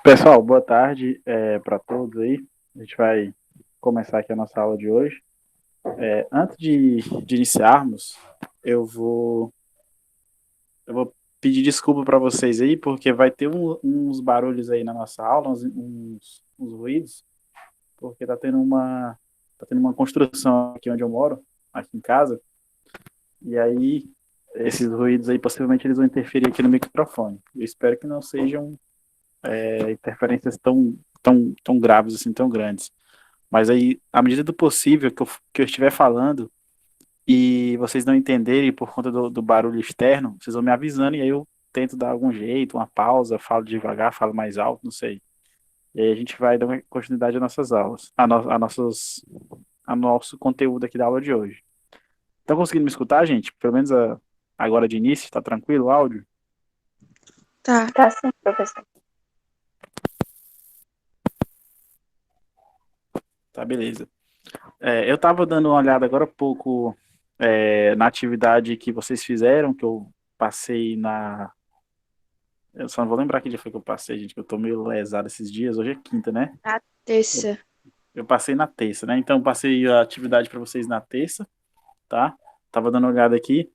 Pessoal, boa tarde para todos aí. A gente vai começar aqui a nossa aula de hoje. Antes de iniciarmos, eu vou, eu vou pedir desculpa para vocês aí, porque vai ter uns barulhos aí na nossa aula, uns ruídos, porque tá tendo uma construção aqui onde eu moro, aqui em casa, e aí esses ruídos aí possivelmente eles vão interferir aqui no microfone. Eu espero que não sejam interferências tão graves assim, tão grandes. Mas aí, à medida do possível que eu estiver falando e vocês não entenderem por conta do barulho externo, vocês vão me avisando e aí eu tento dar algum jeito, uma pausa, falo devagar, falo mais alto, não sei. E aí a gente vai dar uma continuidade às nossas aulas, a nosso conteúdo aqui da aula de hoje. Estão conseguindo me escutar, gente? Pelo menos agora de início, tá tranquilo o áudio? Tá. Tá sim, professor. Tá, beleza. Eu estava dando uma olhada agora há pouco na atividade que vocês fizeram, que eu passei na. Eu só não vou lembrar que dia foi que eu passei, gente, que eu tô meio lesado esses dias. Hoje é quinta, né? A Eu, terça. eu passei na terça, né? Então, eu passei a atividade para vocês na terça, tá? Tava dando uma olhada aqui.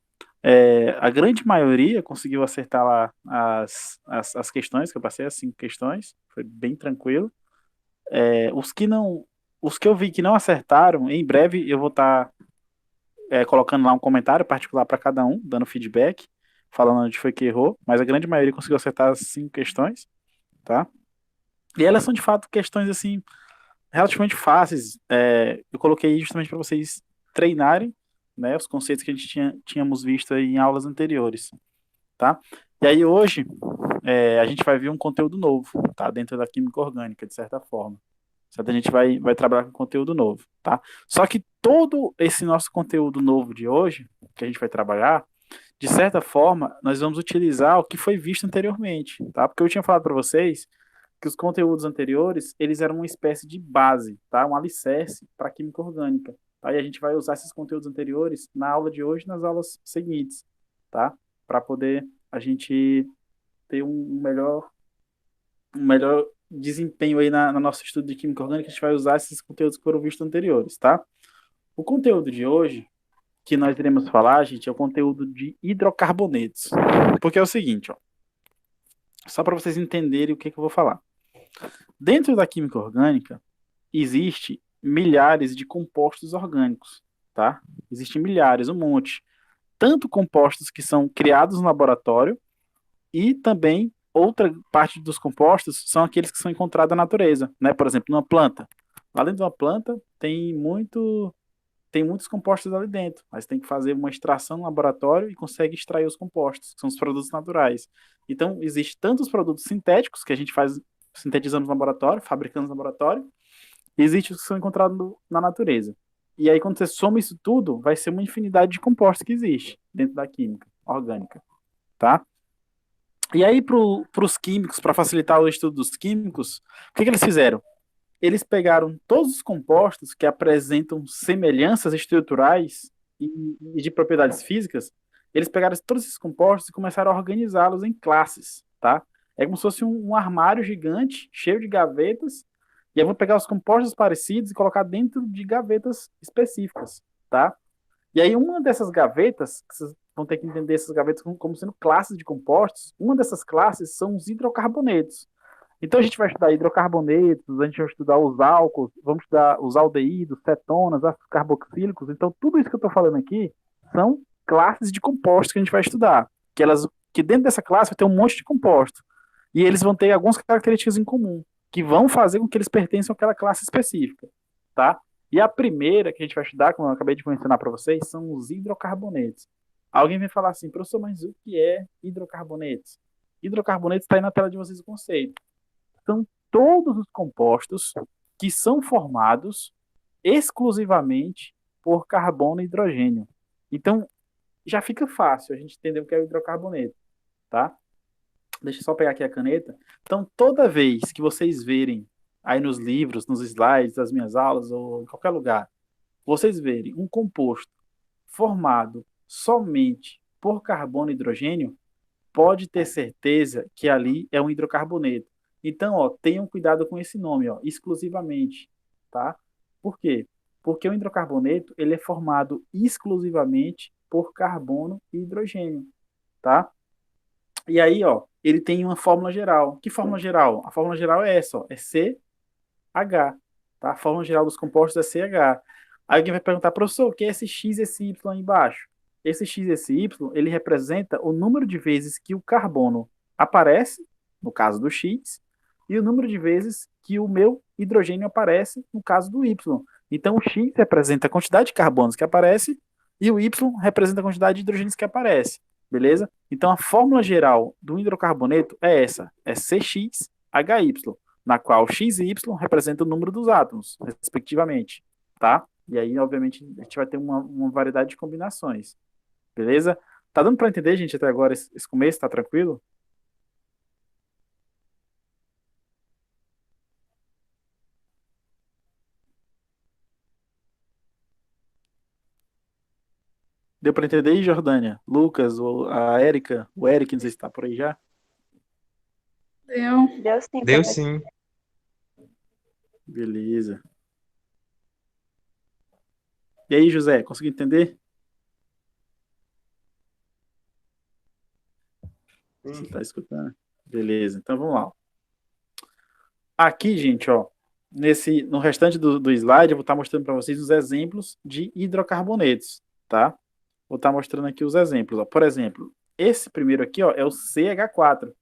A grande maioria conseguiu acertar lá as questões, que eu passei as 5 questões, foi bem tranquilo. Os que não. Os que eu vi que não acertaram, em breve eu vou estar colocando lá um comentário particular para cada um, dando feedback, falando onde foi que errou, mas a grande maioria conseguiu acertar as 5 questões, tá? E elas são de fato questões assim relativamente fáceis. Eu coloquei justamente para vocês treinarem, né, os conceitos que a gente tínhamos visto aí em aulas anteriores, tá? E aí hoje a gente vai ver um conteúdo novo, tá? Dentro da química orgânica, de certa forma. Certo? A gente vai trabalhar com conteúdo novo, tá? Só que todo esse nosso conteúdo novo de hoje, que a gente vai trabalhar, de certa forma, nós vamos utilizar o que foi visto anteriormente, tá? Porque eu tinha falado para vocês que os conteúdos anteriores, eles eram uma espécie de base, tá? Um alicerce para a química orgânica, tá? E a gente vai usar esses conteúdos anteriores na aula de hoje e nas aulas seguintes, tá? Para poder a gente ter um melhor desempenho aí na nosso estudo de química orgânica, a gente vai usar esses conteúdos que foram vistos anteriores, tá? O conteúdo de hoje que nós iremos falar, gente, é o conteúdo de hidrocarbonetos. Porque é o seguinte, ó, só para vocês entenderem o que eu vou falar. Dentro da química orgânica, existe milhares de compostos orgânicos, tá? Existem milhares, um monte. Tanto compostos que são criados no laboratório e também outra parte dos compostos são aqueles que são encontrados na natureza, né? Por exemplo, numa planta. Lá dentro de uma planta tem muitos compostos ali dentro, mas tem que fazer uma extração no laboratório e consegue extrair os compostos, que são os produtos naturais. Então, existe tantos produtos sintéticos que a gente faz sintetizando no laboratório, fabricando no laboratório, e existe os que são encontrados na natureza. E aí, quando você soma isso tudo, vai ser uma infinidade de compostos que existe dentro da química orgânica, tá? E aí, para os químicos, para facilitar o estudo dos químicos, o que eles fizeram? Eles pegaram todos os compostos que apresentam semelhanças estruturais e de propriedades físicas, eles pegaram todos esses compostos e começaram a organizá-los em classes, tá? É como se fosse um armário gigante, cheio de gavetas, e eu vou pegar os compostos parecidos e colocar dentro de gavetas específicas, tá? E aí uma dessas gavetas, que vocês vão ter que entender essas gavetas como sendo classes de compostos, uma dessas classes são os hidrocarbonetos. Então a gente vai estudar hidrocarbonetos, a gente vai estudar os álcools, vamos estudar os aldeídos, cetonas, ácidos carboxílicos. Então tudo isso que eu estou falando aqui são classes de compostos que a gente vai estudar. Que dentro dessa classe vai ter um monte de compostos. E eles vão ter algumas características em comum, que vão fazer com que eles pertençam àquela classe específica, tá? E a primeira que a gente vai estudar, como eu acabei de mencionar para vocês, são os hidrocarbonetos. Alguém vem falar assim, professor, mas o que é hidrocarbonetos? Hidrocarbonetos está aí na tela de vocês o conceito. São todos os compostos que são formados exclusivamente por carbono e hidrogênio. Então, já fica fácil a gente entender o que é o hidrocarboneto, tá? Deixa eu só pegar aqui a caneta. Então, toda vez que vocês verem aí nos livros, nos slides das minhas aulas ou em qualquer lugar, vocês verem um composto formado somente por carbono e hidrogênio, pode ter certeza que ali é um hidrocarboneto. Então, ó, tenham cuidado com esse nome, ó, exclusivamente, tá? Por quê? Porque o hidrocarboneto, ele é formado exclusivamente por carbono e hidrogênio, tá? E aí, ó, ele tem uma fórmula geral. Que fórmula geral? A fórmula geral é essa, ó, é CH, tá? A fórmula geral dos compostos é CH. Aí alguém vai perguntar, professor, o que é esse X e esse Y aí embaixo? Esse X e esse Y, ele representa o número de vezes que o carbono aparece, no caso do X, e o número de vezes que o meu hidrogênio aparece, no caso do Y. Então, o X representa a quantidade de carbonos que aparece e o Y representa a quantidade de hidrogênios que aparece. Beleza? Então, a fórmula geral do hidrocarboneto é essa, é CXHY, na qual X e Y representam o número dos átomos, respectivamente, tá? E aí, obviamente, a gente vai ter uma variedade de combinações, beleza? Tá dando para entender, gente, até agora esse começo? Tá tranquilo? Deu para entender aí, Jordânia? Lucas, a Érica, o Eric, não sei se está por aí já. Deu. Deu sim, Deu professor. sim. Beleza. E aí, José, conseguiu entender? Você está escutando? Beleza, então vamos lá. Aqui, gente, ó, no restante do slide, eu vou estar mostrando para vocês os exemplos de hidrocarbonetos, tá? Vou estar mostrando aqui os exemplos, ó. Por exemplo, esse primeiro aqui, ó, é o CH4.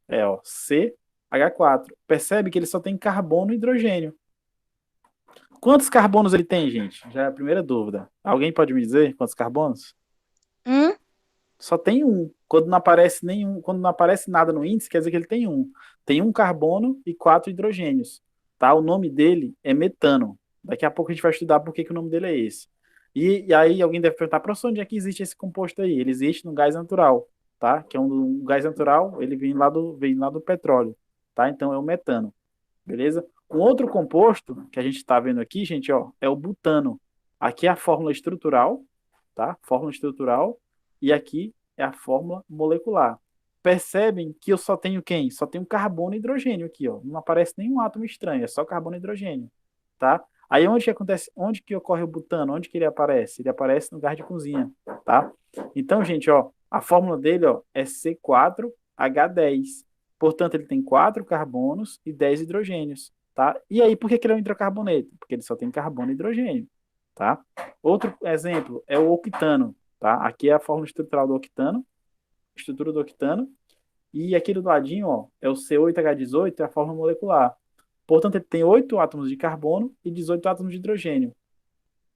É, ó, CH4. Percebe que ele só tem carbono e hidrogênio. Quantos carbonos ele tem, gente? Já é a primeira dúvida. Alguém pode me dizer quantos carbonos? Um? Só tem um. Quando não aparece nenhum, quando não aparece nada no índice, quer dizer que ele tem um. Tem um carbono e 4 hidrogênios, tá? O nome dele é metano. Daqui a pouco a gente vai estudar por que o nome dele é esse. E aí alguém deve perguntar, professor, onde é que existe esse composto aí? Ele existe no gás natural, tá? Que é um gás natural, ele vem lá do petróleo, tá? Então é o metano, beleza? Um outro composto que a gente está vendo aqui, gente, ó, é o butano. Aqui é a fórmula estrutural, tá? Fórmula estrutural. E aqui é a fórmula molecular. Percebem que eu só tenho quem? Só tenho carbono e hidrogênio aqui, ó. Não aparece nenhum átomo estranho, é só carbono e hidrogênio, tá? Aí onde que acontece? Onde que ocorre o butano? Onde que ele aparece? Ele aparece no gás de cozinha, tá? Então, gente, ó, a fórmula dele, ó, é C4H10. Portanto, ele tem 4 carbonos e 10 hidrogênios, tá? E aí, por que que ele é um hidrocarboneto? Porque ele só tem carbono e hidrogênio, tá? Outro exemplo é o octano, tá? Aqui é a fórmula estrutural do octano, estrutura do octano, e aqui do ladinho, ó, é o C8H18, é a fórmula molecular. Portanto, ele tem 8 átomos de carbono e 18 átomos de hidrogênio.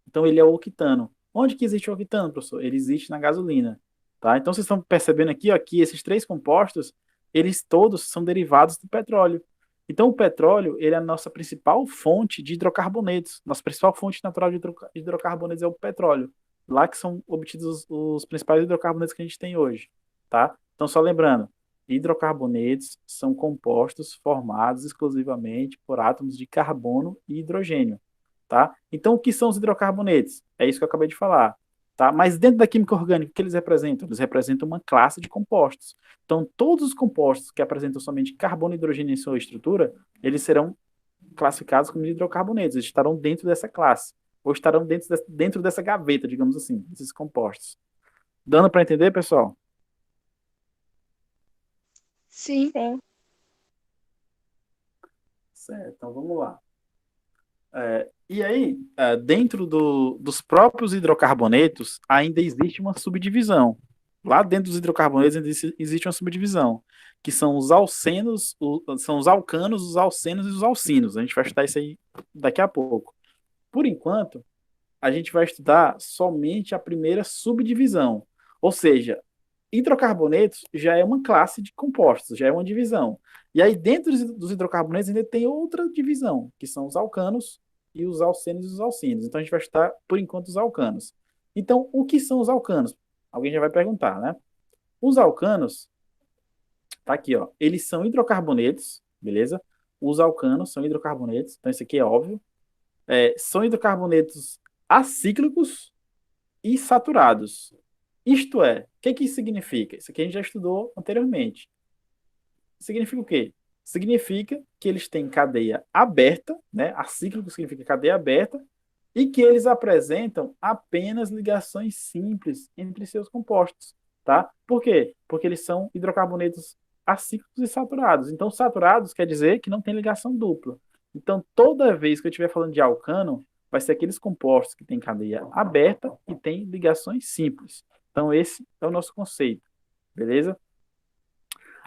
Então, ele é o octano. Onde que existe o octano, professor? Ele existe na gasolina, tá? Então, vocês estão percebendo aqui, ó, que esses três compostos, eles todos são derivados do petróleo. Então, o petróleo, ele é a nossa principal fonte de hidrocarbonetos. Nossa principal fonte natural de hidrocarbonetos é o petróleo. Lá que são obtidos os principais hidrocarbonetos que a gente tem hoje, tá? Então, só lembrando, hidrocarbonetos são compostos formados exclusivamente por átomos de carbono e hidrogênio, tá? Então, o que são os hidrocarbonetos? É isso que eu acabei de falar, tá? Mas dentro da química orgânica, o que eles representam? Eles representam uma classe de compostos. Então, todos os compostos que apresentam somente carbono e hidrogênio em sua estrutura, eles serão classificados como hidrocarbonetos. Eles estarão dentro dessa classe, ou estarão dentro dessa gaveta, digamos assim, desses compostos. Dando para entender, pessoal? Sim. Sim. Certo, então vamos lá. E aí, dentro dos próprios hidrocarbonetos, ainda existe uma subdivisão. Lá dentro dos hidrocarbonetos ainda existe uma subdivisão, que são os alcenos, são os alcanos, os alcenos e os alcinos. A gente vai estudar isso aí daqui a pouco. Por enquanto, a gente vai estudar somente a primeira subdivisão. Ou seja, hidrocarbonetos já é uma classe de compostos, já é uma divisão. E aí, dentro dos hidrocarbonetos, ainda tem outra divisão, que são os alcanos e os alcenos e os alcinos. Então, a gente vai estudar, por enquanto, os alcanos. Então, o que são os alcanos? Alguém já vai perguntar, né? Os alcanos, tá aqui, ó, eles são hidrocarbonetos, beleza? Os alcanos são hidrocarbonetos, então isso aqui é óbvio. São hidrocarbonetos acíclicos e saturados. Isto é, o que que isso significa? Isso aqui a gente já estudou anteriormente. Significa o quê? significa que eles têm cadeia aberta, né? Acíclico significa cadeia aberta, e que eles apresentam apenas ligações simples entre seus compostos, tá? Por quê? Porque eles são hidrocarbonetos acíclicos e saturados. Então, saturados quer dizer que não tem ligação dupla. Então, toda vez que eu estiver falando de alcano, vai ser aqueles compostos que têm cadeia aberta e têm ligações simples. Então, esse é o nosso conceito, beleza?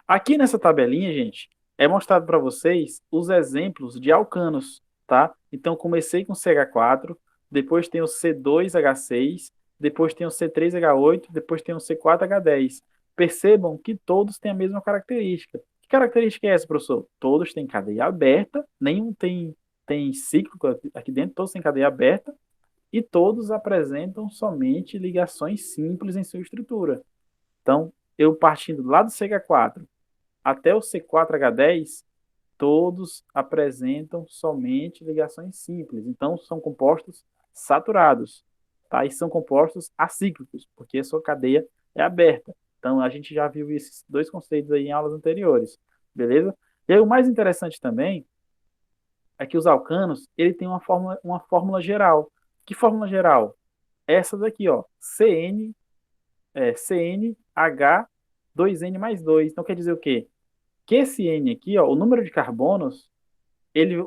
Aqui nessa tabelinha, gente, é mostrado para vocês os exemplos de alcanos, tá? Então, comecei com CH4, depois tem o C2H6, depois tem o C3H8, depois tem o C4H10. Percebam que todos têm a mesma característica. Que característica é essa, professor? Todos têm cadeia aberta, nenhum tem cíclico aqui dentro, todos têm cadeia aberta, e todos apresentam somente ligações simples em sua estrutura. Então, eu partindo lá do CH4 até o C4H10, todos apresentam somente ligações simples. Então, são compostos saturados, tá? E são compostos acíclicos, porque a sua cadeia é aberta. Então, a gente já viu esses dois conceitos aí em aulas anteriores, beleza? E aí, o mais interessante também é que os alcanos, ele tem uma fórmula geral. Que fórmula geral? Essa daqui, ó, CNH2N mais 2. Então, quer dizer o quê? Que esse N aqui, ó, o número de carbonos,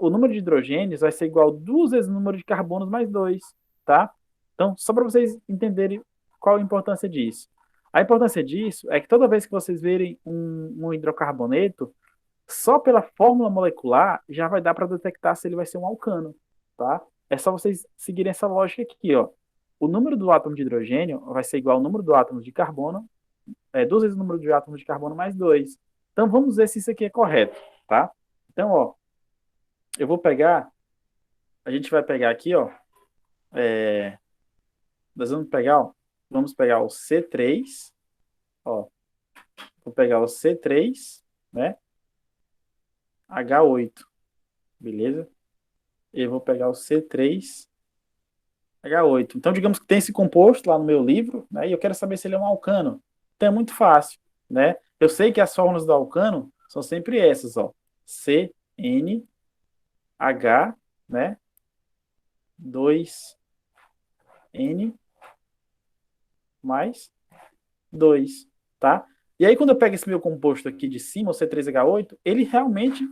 o número de hidrogênios vai ser igual a duas vezes o número de carbonos mais dois, tá? Então, só para vocês entenderem qual a importância disso. A importância disso é que toda vez que vocês verem um hidrocarboneto, só pela fórmula molecular já vai dar para detectar se ele vai ser um alcano, tá? É só vocês seguirem essa lógica aqui, ó. O número do átomo de hidrogênio vai ser igual ao número do átomo de carbono, duas vezes o número de átomos de carbono mais dois. Então vamos ver se isso aqui é correto, tá? Então, ó, eu vou pegar, a gente vai pegar aqui, ó, nós vamos pegar o C3, ó, vou pegar o C3, né, H8, beleza? E eu vou pegar o C3, H8. Então, digamos que tem esse composto lá no meu livro, né, e eu quero saber se ele é um alcano. Então, é muito fácil, né? Eu sei que as fórmulas do alcano são sempre essas, ó, CN, H, né, 2N mais 2, tá? E aí, quando eu pego esse meu composto aqui de cima, o C3H8, ele realmente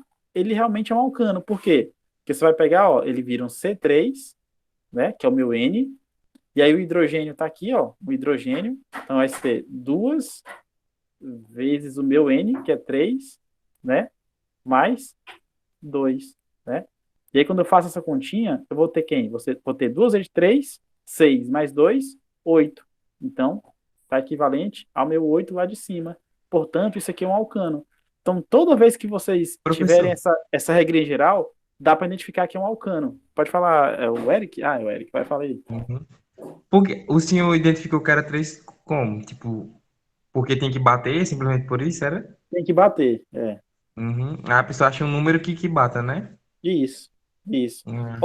é um alcano. Por quê? Porque você vai pegar, ó, ele vira um C3, né, que é o meu N, e aí o hidrogênio tá aqui, ó, o hidrogênio, então vai ser duas vezes o meu N, que é 3, né, mais 2, né? E aí, quando eu faço essa continha, eu vou ter quem? Vou ter 2 vezes 3, 6, mais 2, 8. Então, está equivalente ao meu 8 lá de cima. Portanto, isso aqui é um alcano. Então, toda vez que vocês tiverem Professor, essa regra geral, dá para identificar que é um alcano. Pode falar, é o Eric? Ah, é o Eric, vai falar aí. uhum. Porque o senhor identificou que era três como? Tipo, porque tem que bater, simplesmente por isso, era? Tem que bater. É. Uhum. Aí a pessoa acha um número que bata, né? Isso. Isso. Uhum.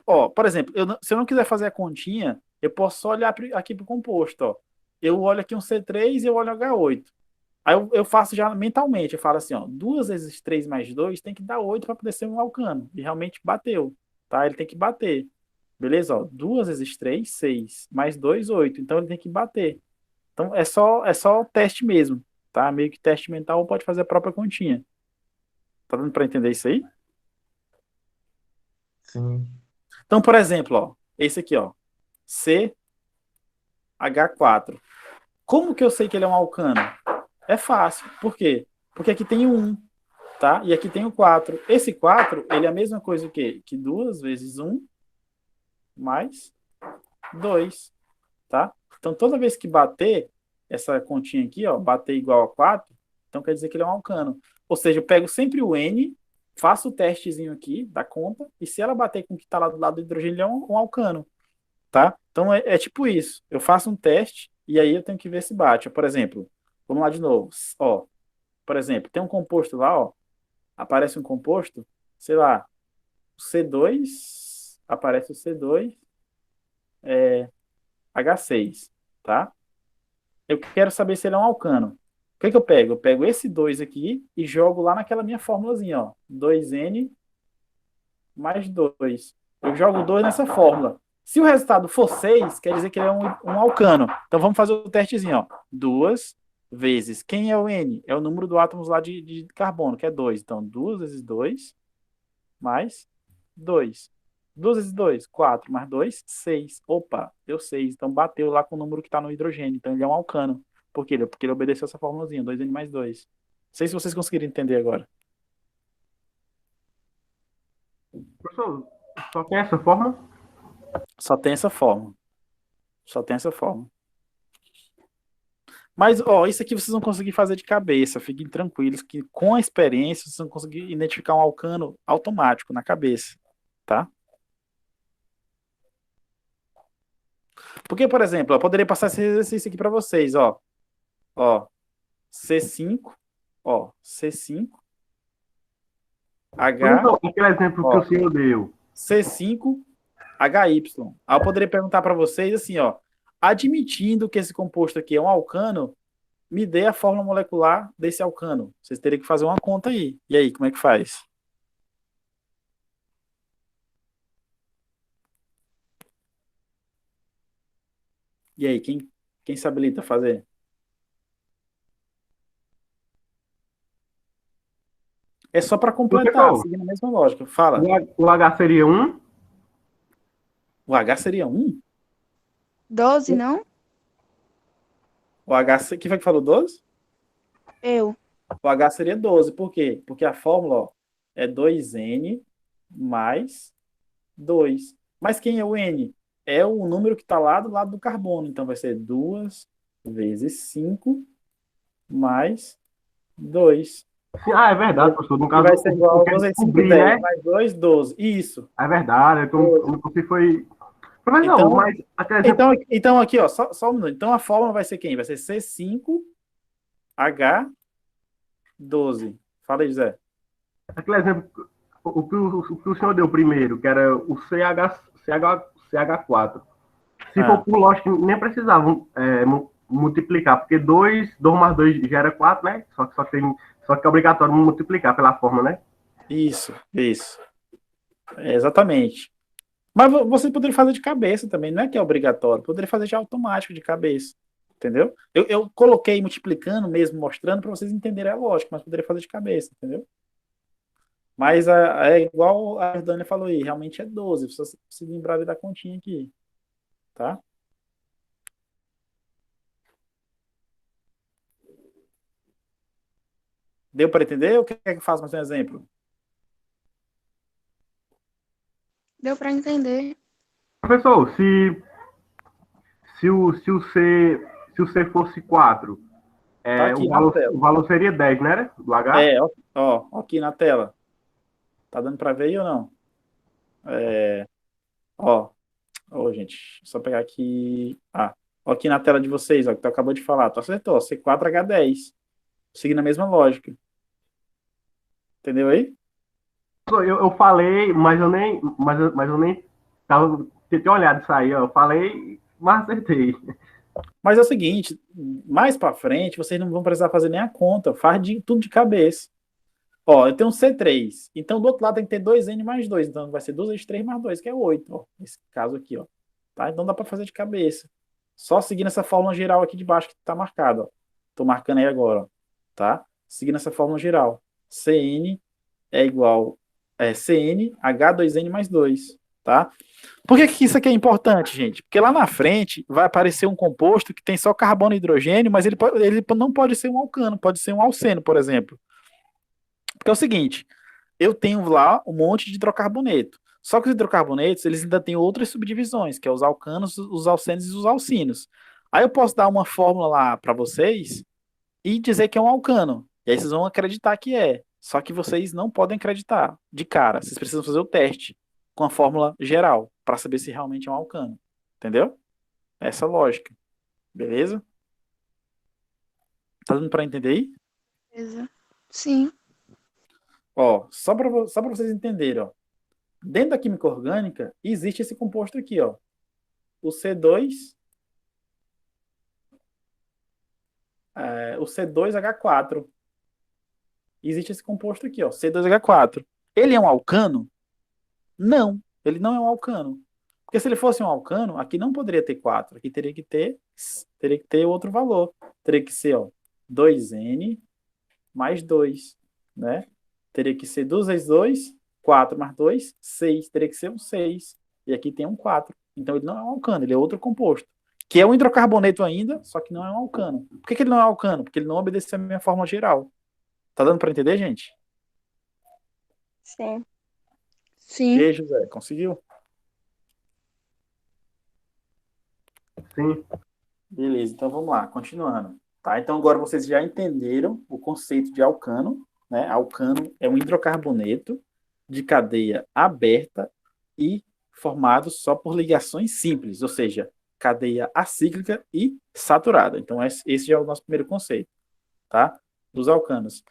Ó, por exemplo, se eu não quiser fazer a continha, eu posso só olhar aqui para o composto, ó. Eu olho aqui um C3 e eu olho H8. Aí eu faço já mentalmente, eu falo assim, ó, 2 vezes 3 mais 2 tem que dar 8 para poder ser um alcano. E realmente bateu, tá? Ele tem que bater. Beleza? Ó, 2 vezes 3 6 mais 2 8. Então ele tem que bater. Então é só teste mesmo, tá? Meio que teste mental ou pode fazer a própria continha. Tá dando para entender isso aí? Sim. Então, por exemplo, ó, esse aqui, ó, CH4. Como que eu sei que ele é um alcano? É fácil. Por quê? Porque aqui tem o 1, tá? E aqui tem o 4. Esse 4, ele é a mesma coisa que 2 vezes 1 mais 2, tá? Então, toda vez que bater essa continha aqui, ó, bater igual a 4, então quer dizer que ele é um alcano. Ou seja, eu pego sempre o N, faço o testezinho aqui da conta, e se ela bater com o que está lá do lado do hidrogênio, ele é um alcano, tá? Então, é tipo isso. Eu faço um teste, e aí eu tenho que ver se bate. Por exemplo, vamos lá de novo. Ó, por exemplo, tem um composto lá, ó, aparece um composto, sei lá, o C2, aparece o C2, H6, tá? Eu quero saber se ele é um alcano. que eu pego? Eu pego esse 2 aqui e jogo lá naquela minha fórmulazinha, ó. 2N mais 2. Eu jogo 2 nessa fórmula. Se o resultado for 6, quer dizer que ele é um alcano. Então vamos fazer o testezinho, ó. 2 vezes. Quem é o N? É o número do átomos lá de carbono, que é 2. Então, 2 vezes 2 mais 2. 2 vezes 2, 4 mais 2, 6. Opa, deu 6. Então bateu lá com o número que está no hidrogênio. Então ele é um alcano. Por quê? Porque ele obedeceu essa formulazinha, 2N mais 2. Não sei se vocês conseguiram entender agora. Professor, só tem essa forma? Só tem essa forma. Só tem essa forma. Mas, ó, isso aqui vocês vão conseguir fazer de cabeça. Fiquem tranquilos que com a experiência vocês vão conseguir identificar um alcano automático na cabeça, tá? Porque, por exemplo, eu poderia passar esse exercício aqui para vocês, ó. Ó, C5, ó, C5, H, Professor, aquele exemplo que ó, o senhor deu. C5, HY. Aí eu poderia perguntar para vocês assim, ó, admitindo que esse composto aqui é um alcano, me dê a fórmula molecular desse alcano. Vocês teriam que fazer uma conta aí. E aí, como é que faz? E aí, quem se habilita a fazer? É só para completar, Professor, seguindo a mesma lógica. Fala. o H seria 1? O H seria 1? 12, não? O H, quem foi que falou 12? Eu. O H seria 12. Por quê? Porque a fórmula, ó, é 2N mais 2. Mas quem é o N? É o número que está lá do lado do carbono. Então vai ser 2 vezes 5 mais 2. Ah, é verdade, professor. No Que caso, vai ser igual a eu 12 vezes 5, descobri, 10. né? Mais 2, 12. Isso. É verdade. Então, 12. você foi. Mas não, Então, mas aquele exemplo, então aqui, ó, só um minuto. Então a fórmula vai ser quem? Vai ser C5H12. Fala aí, José. aquele exemplo o que o senhor deu primeiro, que era o CH4. Se for Ah, por lógica, nem precisava multiplicar, porque 2 mais 2 gera 4, né? Só que é obrigatório multiplicar pela forma, né? isso. É, exatamente. Mas você poderia fazer de cabeça também, não é que é obrigatório. Poderia fazer de automático, de cabeça. Entendeu? Eu coloquei multiplicando mesmo, mostrando para vocês entenderem a lógica, mas poderia fazer de cabeça, entendeu? Mas é igual a Jordânia falou aí, realmente é 12. Se lembrar da continha aqui, tá? Deu para entender? Ou quer que eu faça mais um exemplo? Deu pra entender. Professor, se o C fosse 4, Tá o aqui na valor, tela. o valor seria 10, né? Do H? Ó, aqui na tela. Tá dando para ver aí ou não? Ó, gente, só pegar aqui. Ó, aqui na tela de vocês, ó, que tu acabou de falar. Tu acertou, C4H10. Seguindo a mesma lógica. Entendeu aí? Eu falei, mas eu nem tinha olhado isso aí, ó. Eu falei, mas acertei. Mas é o seguinte, mais para frente, vocês não vão precisar fazer nem a conta. Faz tudo de cabeça. Ó, eu tenho um C3. Então, do outro lado tem que ter 2N mais 2. Então, vai ser 2 vezes 3 mais 2, que é 8. Ó, nesse caso aqui, ó. Tá? Então, dá para fazer de cabeça. Só seguindo essa fórmula geral aqui de baixo que tá marcado, ó. Tô marcando aí agora, ó. Tá? Seguindo essa fórmula geral. CN é igual CN H2N mais 2. Tá? Por que isso aqui é importante, gente? Porque lá na frente vai aparecer um composto que tem só carbono e hidrogênio, mas ele não pode ser um alcano, pode ser um alceno, por exemplo. Porque é o seguinte, eu tenho lá um monte de hidrocarboneto. Só que os hidrocarbonetos, eles ainda têm outras subdivisões, que é os alcanos, os alcenos e os alcinos. Aí eu posso dar uma fórmula lá para vocês e dizer que é um alcano. E aí vocês vão acreditar que é. Só que vocês não podem acreditar de cara. Vocês precisam fazer o teste com a fórmula geral para saber se realmente é um alcano. Entendeu? Essa é a lógica. Beleza? Tá dando para entender aí? Beleza. Sim. Ó, só para vocês entenderem, ó. Dentro da química orgânica existe esse composto aqui, ó. O C2 o C2H4. Existe esse composto aqui, ó, C2H4. Ele é um alcano? Não, ele não é um alcano. Porque se ele fosse um alcano, aqui não poderia ter 4. Aqui teria que ter outro valor. Teria que ser, ó, 2N mais 2, né? Teria que ser 2 vezes 2, 4 mais 2, 6. Teria que ser um 6. E aqui tem um 4. Então ele não é um alcano, ele é outro composto. Que é um hidrocarboneto ainda, só que não é um alcano. Por que ele não é um alcano? Porque ele não obedece a minha fórmula geral. Tá dando para entender, gente? Sim. E Sim. aí, José, conseguiu? Sim. Beleza, então vamos lá, continuando. Tá? Então agora vocês já entenderam o conceito de alcano, né? Alcano é um hidrocarboneto de cadeia aberta e formado só por ligações simples, ou seja, cadeia acíclica e saturada. Então esse já é o nosso primeiro conceito, tá? Dos alcanos.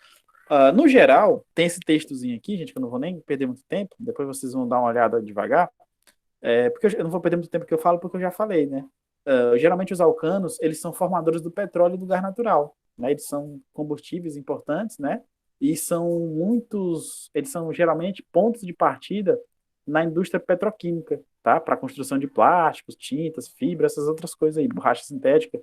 No geral, tem esse textozinho aqui, gente, que eu não vou nem perder muito tempo, depois vocês vão dar uma olhada devagar, porque eu não vou perder muito tempo que eu falo, porque eu já falei, né? Geralmente os alcanos, eles são formadores do petróleo e do gás natural, né? Eles são combustíveis importantes, né? E eles são geralmente pontos de partida na indústria petroquímica, tá? Para a construção de plásticos, tintas, fibras, essas outras coisas aí, borracha sintética.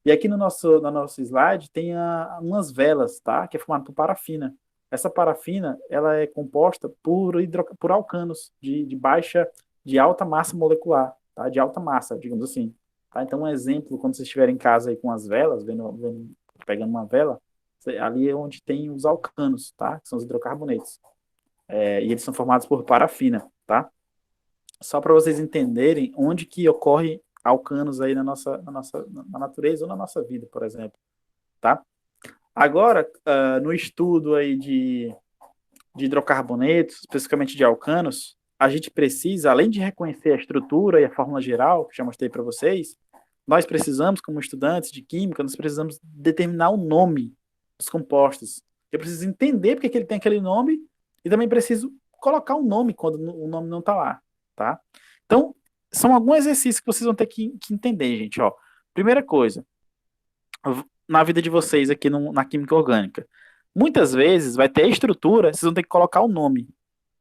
E aqui no nosso slide tem umas velas, tá? Que é formada por parafina. Essa parafina, ela é composta por alcanos de alta massa molecular, tá? De alta massa, digamos assim. Tá? Então, um exemplo, quando vocês estiverem em casa aí com as velas, pegando uma vela, ali é onde tem os alcanos, tá? Que são os hidrocarbonetos. E eles são formados por parafina, tá? Só para vocês entenderem onde que ocorre alcanos aí na natureza ou na nossa vida, por exemplo, tá? Agora, no estudo aí de hidrocarbonetos, especificamente de alcanos, a gente precisa, além de reconhecer a estrutura e a fórmula geral, que já mostrei para vocês, nós precisamos, como estudantes de química, nós precisamos determinar o nome dos compostos. Eu preciso entender porque que ele tem aquele nome e também preciso colocar um nome quando o nome não está lá, tá? Então, são alguns exercícios que vocês vão ter que entender, gente, ó. Primeira coisa, na vida de vocês aqui na química orgânica, muitas vezes vai ter a estrutura, vocês vão ter que colocar o nome.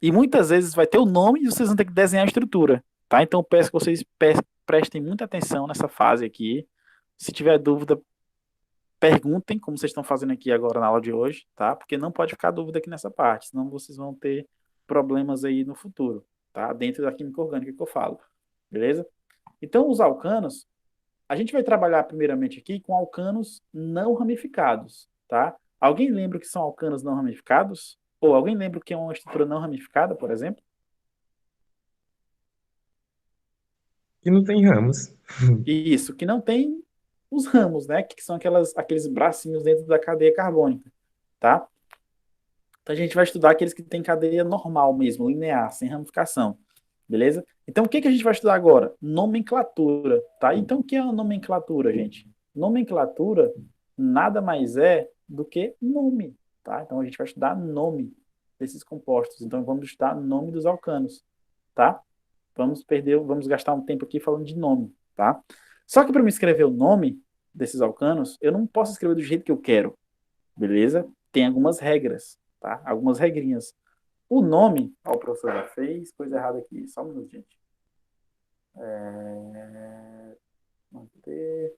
E muitas vezes vai ter o nome e vocês vão ter que desenhar a estrutura, tá? Então, peço que vocês prestem muita atenção nessa fase aqui. Se tiver dúvida, perguntem, como vocês estão fazendo aqui agora na aula de hoje, tá? Porque não pode ficar dúvida aqui nessa parte, senão vocês vão ter problemas aí no futuro, tá? Dentro da química orgânica que eu falo, beleza? Então, os alcanos, a gente vai trabalhar primeiramente aqui com alcanos não ramificados, tá? Alguém lembra o que são alcanos não ramificados? Ou alguém lembra o que é uma estrutura não ramificada, por exemplo? Que não tem ramos. Isso, que não tem os ramos, né? Que são aqueles bracinhos dentro da cadeia carbônica, tá? Então a gente vai estudar aqueles que têm cadeia normal mesmo, linear, sem ramificação, beleza? Então o que que a gente vai estudar agora? Nomenclatura, tá? Então o que é a nomenclatura, gente? Nomenclatura nada mais é do que nome, tá? Então a gente vai estudar nome desses compostos. Então vamos estudar nome dos alcanos, tá? Vamos gastar um tempo aqui falando de nome, tá? Só que para me escrever o nome desses alcanos, eu não posso escrever do jeito que eu quero, beleza? Tem algumas regras, tá? Algumas regrinhas. O nome, ó, o professor já fez coisa errada aqui, só um minuto, gente. Manter.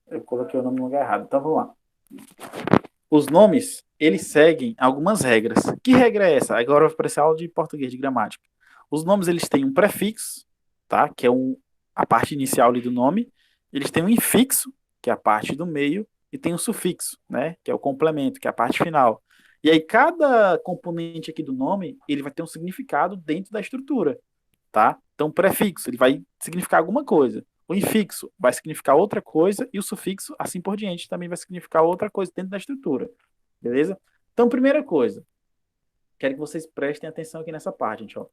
Eu coloquei o nome no lugar errado, então vamos lá. Os nomes, eles seguem algumas regras. Que regra é essa? Agora vai aparecer aula de português, de gramática. Os nomes, eles têm um prefixo, tá? Que é a parte inicial ali do nome. Eles têm um infixo, que é a parte do meio, e tem um sufixo, né? Que é o complemento, que é a parte final. E aí, cada componente aqui do nome, ele vai ter um significado dentro da estrutura, tá? Então, o prefixo, ele vai significar alguma coisa. O infixo vai significar outra coisa e o sufixo, assim por diante, também vai significar outra coisa dentro da estrutura, beleza? Então, primeira coisa, quero que vocês prestem atenção aqui nessa parte, gente, ó.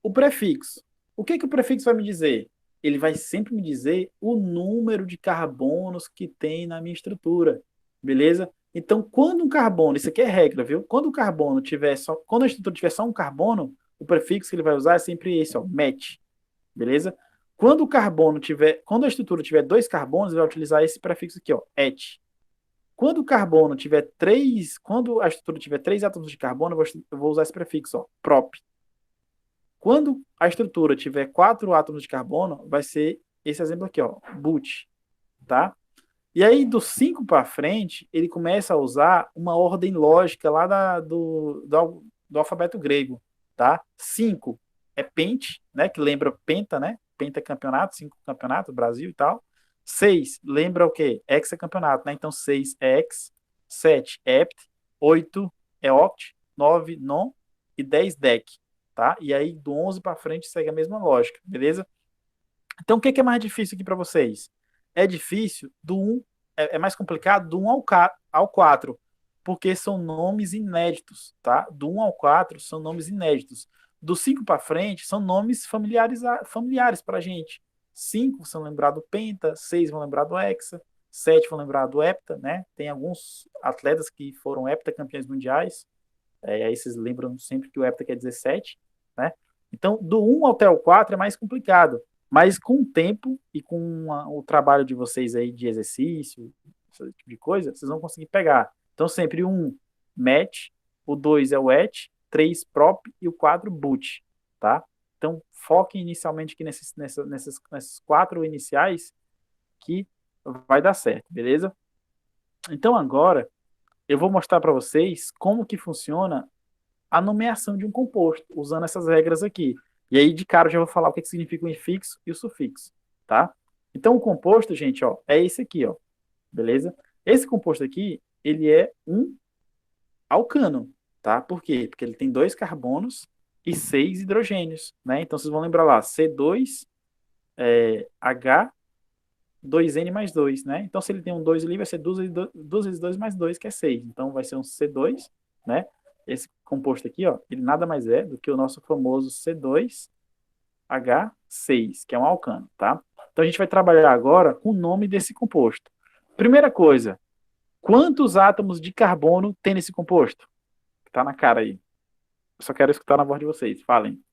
O prefixo. O que que o prefixo vai me dizer? Ele vai sempre me dizer o número de carbonos que tem na minha estrutura, beleza? Então, quando um carbono, isso aqui é regra, viu? Quando a estrutura tiver só um carbono, o prefixo que ele vai usar é sempre esse, ó, met, beleza? Quando a estrutura tiver 2 carbonos, ele vai utilizar esse prefixo aqui, ó, et. Quando o carbono tiver quando a estrutura tiver 3 átomos de carbono, eu vou usar esse prefixo, ó, prop. Quando a estrutura tiver 4 átomos de carbono, vai ser esse exemplo aqui, ó, but, tá? E aí, do 5 para frente, ele começa a usar uma ordem lógica lá do alfabeto grego, tá? 5 é pente, né? Que lembra penta, né? Pentacampeonato, 5 campeonatos, Brasil e tal. 6 lembra o quê? Hexacampeonato, né? Então, 6 é hex, 7 é hept, 8 é oct, 9 non e 10 dec, tá? E aí, do 11 para frente, segue a mesma lógica, beleza? Então, o que é mais difícil aqui para vocês? É difícil é mais complicado do 1 ao 4, porque são nomes inéditos, tá? Do 1 ao 4 são nomes inéditos. Do 5 para frente são nomes familiares para a gente. 5 são lembrar do penta, 6 vão lembrar do hexa, 7 vão lembrar do hepta, né? Tem alguns atletas que foram heptacampeões mundiais, aí vocês lembram sempre que o hepta quer dizer 7, né? Então, do 1 até o 4 é mais complicado. Mas com o tempo e com o trabalho de vocês aí de exercício, esse tipo de coisa, vocês vão conseguir pegar. Então, sempre o 1, match, o 2 é o et, 3, prop e o 4, boot, tá? Então, foquem inicialmente aqui nesses 4 iniciais que vai dar certo, beleza? Então, agora, eu vou mostrar para vocês como que funciona a nomeação de um composto, usando essas regras aqui. E aí, de cara, eu já vou falar o que significa o infixo e o sufixo, tá? Então, o composto, gente, ó, é esse aqui, ó, beleza? Esse composto aqui, ele é um alcano, tá? Por quê? Porque ele tem 2 carbonos e 6 hidrogênios, né? Então, vocês vão lembrar lá, C2, H, 2N mais 2, né? Então, se ele tem um 2 ali, vai ser 2 vezes 2 mais 2, que é 6. Então, vai ser um C2, né? Esse composto aqui, ó, ele nada mais é do que o nosso famoso C2H6, que é um alcano, tá? Então, a gente vai trabalhar agora com o nome desse composto. Primeira coisa, quantos átomos de carbono tem nesse composto? Tá na cara aí. Eu só quero escutar na voz de vocês. Falem.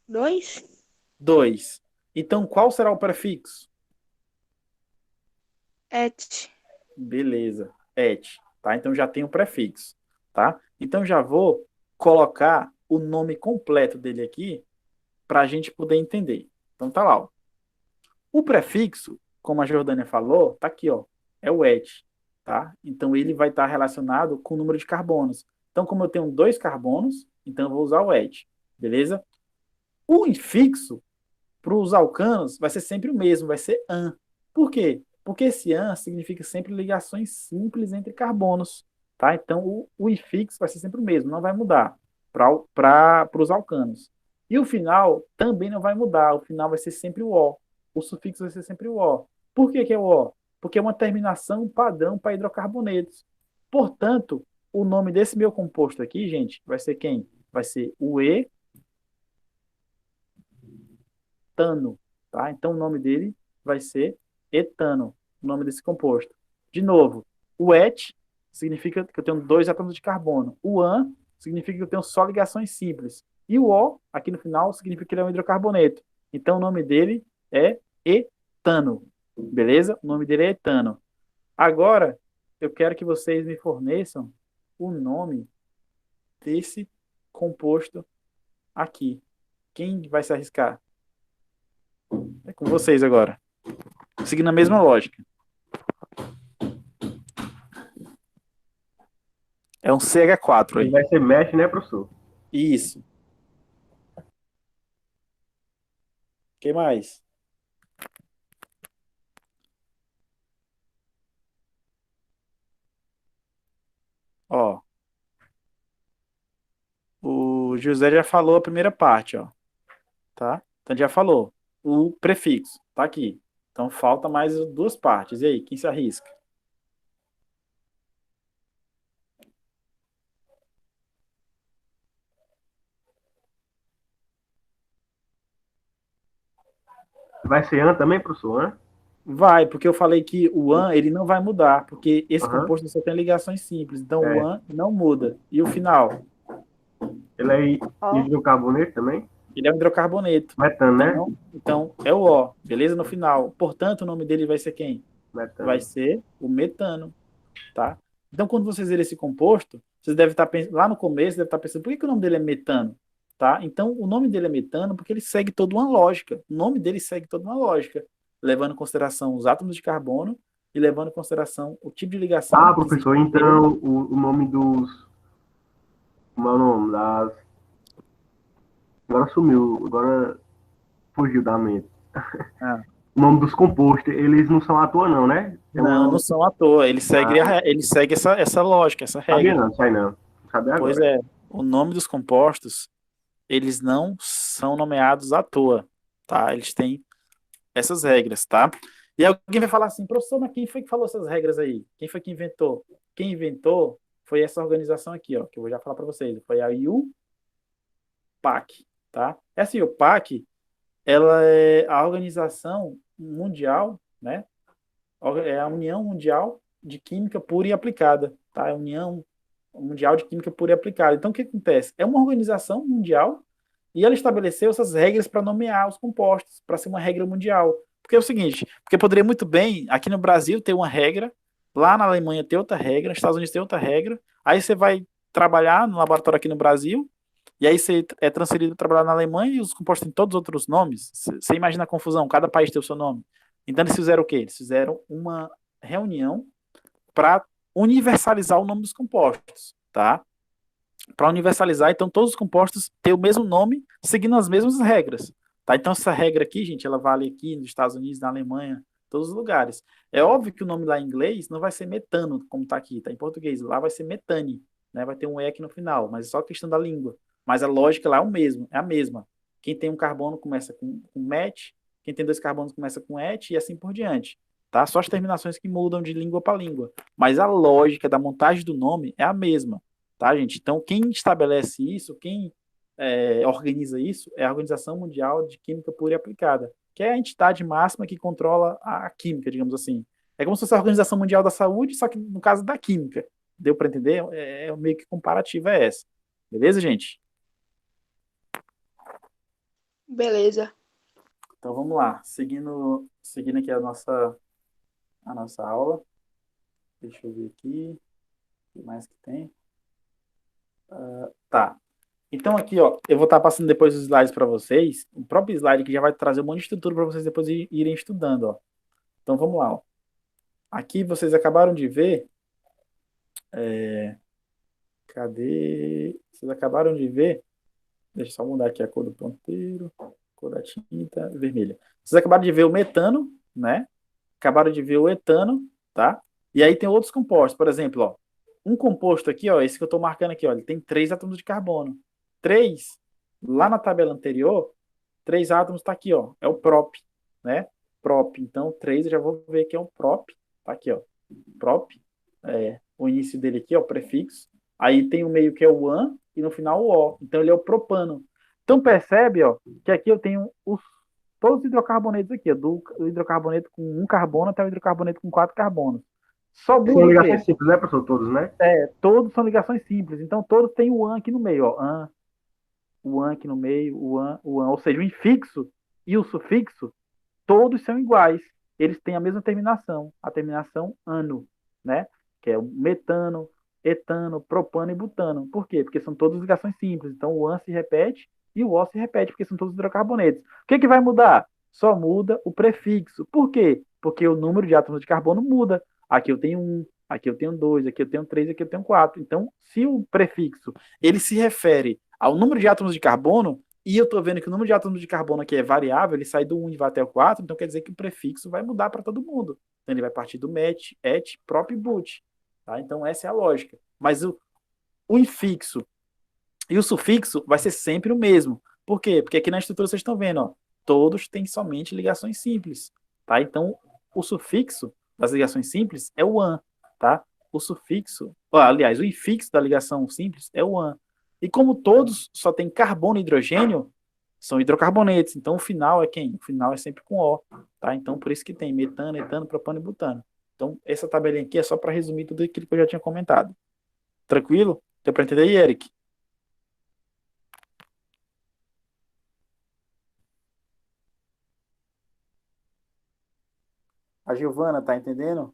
2. 2. Então, qual será o prefixo? Et. Beleza. Et. Tá? Então, já tem o prefixo. Tá? Então, já vou colocar o nome completo dele aqui para a gente poder entender. Então, tá lá. Ó. O prefixo, como a Jordânia falou, tá aqui. Ó, é o et. Tá? Então, ele vai estar relacionado com o número de carbonos. Então, como eu tenho 2 carbonos, então eu vou usar o et. Beleza? O infixo para os alcanos vai ser sempre o mesmo, vai ser an. Por quê? Porque esse an significa sempre ligações simples entre carbonos, tá? Então, o infixo vai ser sempre o mesmo, não vai mudar para os alcanos. E o final também não vai mudar, o final vai ser sempre o O. O sufixo vai ser sempre o O. Por que que é o O? Porque é uma terminação padrão para hidrocarbonetos. Portanto, o nome desse meu composto aqui, gente, vai ser quem? Vai ser o etano, tá? Então o nome dele vai ser etano, o nome desse composto. De novo, o et significa que eu tenho 2 átomos de carbono. O an significa que eu tenho só ligações simples. E o O, aqui no final, significa que ele é um hidrocarboneto. Então o nome dele é etano. Beleza? O nome dele é etano. Agora, eu quero que vocês me forneçam o nome desse composto aqui. Quem vai se arriscar? É com vocês agora. Seguindo a mesma lógica. É um CH4 aí. Ele vai ser mesh, né, professor? Isso. Quem mais? Ó. O José já falou a primeira parte, ó. Tá? Então já falou. O prefixo. Tá aqui. Então falta mais 2 partes. E aí, quem se arrisca? Vai ser an também, professor? An? Vai, porque eu falei que o an ele não vai mudar, porque esse Aham. composto só tem ligações simples. Então o É. an não muda. E o final? Ele é Ó. hidrocarboneto também? Ele é um hidrocarboneto. Metano, né? Então é o O, beleza? No final. Portanto, o nome dele vai ser quem? vai ser o metano, tá? Então, quando vocês verem esse composto, vocês devem estar pensando, lá no começo, devem estar pensando, por que o nome dele é metano? Tá? Então, o nome dele é metano porque ele segue toda uma lógica. O nome dele segue toda uma lógica, levando em consideração os átomos de carbono e levando em consideração o tipo de ligação que existe Professor, entre eles. então o nome dos. Como é o nome? Das. Agora sumiu, agora fugiu da mente. Ah, O nome dos compostos, eles não são à toa, não, né? É um não, não nome. são à toa. Ele segue essa lógica, essa Sabia regra. não, sai não. Não sabia Pois agora. é, o nome dos compostos, eles não são nomeados à toa, tá? Eles têm essas regras, tá? E alguém vai falar assim, professor, mas quem foi que falou essas regras aí? Quem foi que inventou? Quem inventou foi essa organização aqui, ó, que eu vou já falar para vocês. Foi a IUPAC, tá? Essa IUPAC, ela é a organização mundial, né? É a União Mundial de Química Pura e Aplicada, tá? É a União Mundial de Química Pura e Aplicada. Então, o que acontece? É uma organização mundial e ela estabeleceu essas regras para nomear os compostos, para ser uma regra mundial. Porque é o seguinte, porque poderia muito bem, aqui no Brasil, ter uma regra, lá na Alemanha ter outra regra, nos Estados Unidos ter outra regra, aí você vai trabalhar no laboratório aqui no Brasil, e aí você é transferido para trabalhar na Alemanha e os compostos têm todos os outros nomes. Você imagina a confusão, cada país tem o seu nome. Então eles fizeram o quê? Eles fizeram uma reunião para universalizar o nome dos compostos, tá? Para universalizar, então todos os compostos têm o mesmo nome, seguindo as mesmas regras, tá? Então essa regra aqui, gente, ela vale aqui nos Estados Unidos, na Alemanha, todos os lugares. É óbvio que o nome lá em inglês não vai ser metano, como tá aqui, tá em português, lá vai ser metane, né? Vai ter um E aqui no final, mas é só questão da língua. Mas a lógica lá é o mesmo, é a mesma. Quem tem um carbono começa com met, quem tem dois carbonos começa com et e assim por diante, tá? Só as terminações que mudam de língua para língua, mas a lógica da montagem do nome é a mesma. Tá, gente? Então, quem estabelece isso, quem organiza isso, é a Organização Mundial de Química Pura e Aplicada, que é a entidade máxima que controla a química, digamos assim. É como se fosse a Organização Mundial da Saúde, só que no caso da química. Deu para entender? Meio que comparativa é essa. Beleza, gente? Beleza. Então vamos lá. Seguindo aqui a nossa aula. Deixa eu ver aqui. O que mais que tem? Tá. Então aqui, ó, eu vou estar passando depois os slides para vocês, o próprio slide que já vai trazer um monte de estrutura para vocês depois irem estudando, ó. Então vamos lá, ó. Aqui vocês acabaram de ver, cadê? Vocês acabaram de ver, deixa eu só mudar aqui a cor do ponteiro, cor da tinta, vermelha. Vocês acabaram de ver o metano, né? Acabaram de ver o etano, tá? E aí tem outros compostos, por exemplo, ó, um composto aqui, ó, esse que eu estou marcando aqui, ó, ele tem 3 átomos de carbono. Três, lá na tabela anterior, 3 átomos está aqui, ó, é o prop, né? Prop, então 3 eu já vou ver que é o prop, tá aqui, ó, prop, o início dele aqui, ó, o prefixo, aí tem o meio que é o an e no final o o, então ele é o propano. Então percebe, ó, que aqui eu tenho todos os hidrocarbonetos aqui, ó, do hidrocarboneto com um carbono até o hidrocarboneto com 4 carbonos. Só São muda o quê? ligações simples, né, professor? Todos, né? Todos são ligações simples, então todos têm o an aqui no meio, ó, an, o an aqui no meio, o an, ou seja, o infixo e o sufixo, todos são iguais. Eles têm a mesma terminação, a terminação ano, né? Que é o metano, etano, propano e butano. Por quê? Porque são todas ligações simples. Então o an se repete e o o se repete, porque são todos hidrocarbonetos. O que vai mudar? Só muda o prefixo. Por quê? Porque o número de átomos de carbono muda. Aqui eu tenho um, aqui eu tenho dois, aqui eu tenho três, aqui eu tenho quatro. Então, se o prefixo ele se refere ao número de átomos de carbono, e eu estou vendo que o número de átomos de carbono aqui é variável, ele sai do 1 e vai até o 4, então quer dizer que o prefixo vai mudar para todo mundo. Então ele vai partir do met, et, prop e but. Tá? Então essa é a lógica. Mas o infixo e o sufixo vai ser sempre o mesmo. Por quê? Porque aqui na estrutura vocês estão vendo, ó, todos têm somente ligações simples. Tá? Então o sufixo das ligações simples é o an. Tá? O sufixo, aliás, o infixo da ligação simples é o an. E como todos só tem carbono e hidrogênio, são hidrocarbonetos. Então o final é quem? O final é sempre com O. Tá? Então por isso que tem metano, etano, propano e butano. Então essa tabelinha aqui é só para resumir tudo aquilo que eu já tinha comentado. Tranquilo? Deu para entender aí, Eric? A Giovana, tá entendendo?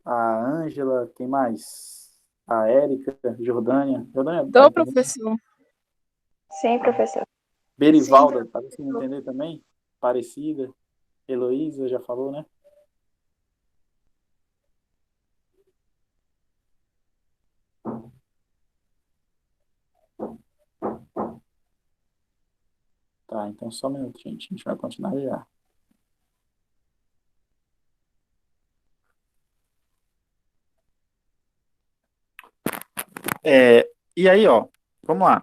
A Ângela, quem mais? A Érica, Jordânia. Jordânia, tá Tô, entendendo? professor. Sim, professor. Sim, Berivalda, tá conseguindo professor. entender também? Aparecida. Heloísa, já falou, né? Tá, então só um minuto, gente. A gente vai continuar já. E aí, ó, vamos lá.